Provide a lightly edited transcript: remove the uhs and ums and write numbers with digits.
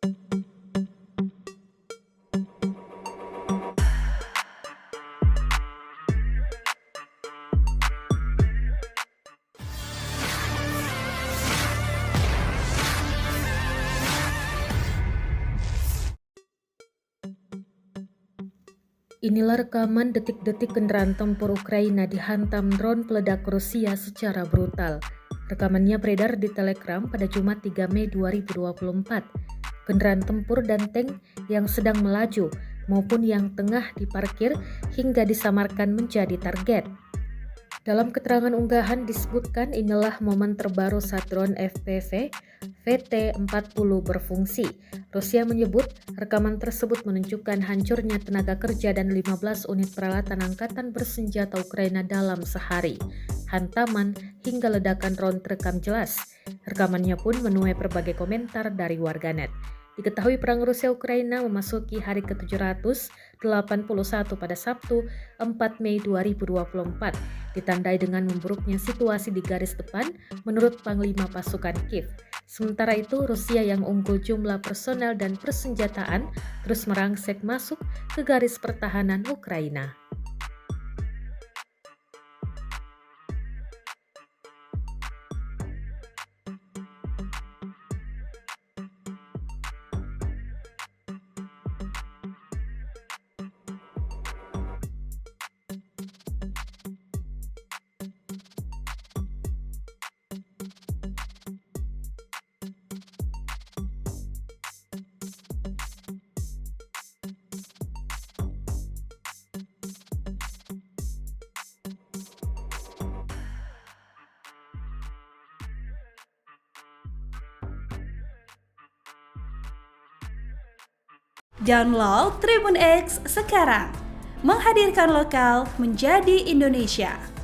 Inilah rekaman detik-detik kendaraan tempur Ukraina dihantam drone peledak Rusia secara brutal. Rekamannya beredar di Telegram pada Jumat 3 Mei 2024. Kendaraan tempur dan tank yang sedang melaju maupun yang tengah diparkir hingga disamarkan menjadi target. Dalam keterangan unggahan disebutkan inilah momen terbaru saat drone FPV VT-40 berfungsi. Rusia menyebut rekaman tersebut menunjukkan hancurnya tenaga kerja dan 15 unit peralatan angkatan bersenjata Ukraina dalam sehari. Hantaman hingga ledakan drone terekam jelas. Rekamannya pun menuai berbagai komentar dari warganet. Diketahui perang Rusia-Ukraina memasuki hari ke-781 pada Sabtu 4 Mei 2024, ditandai dengan memburuknya situasi di garis depan menurut Panglima Pasukan Kiev. Sementara itu, Rusia yang unggul jumlah personel dan persenjataan terus merangsek masuk ke garis pertahanan Ukraina. Download Tribun X sekarang, menghadirkan lokal menjadi Indonesia.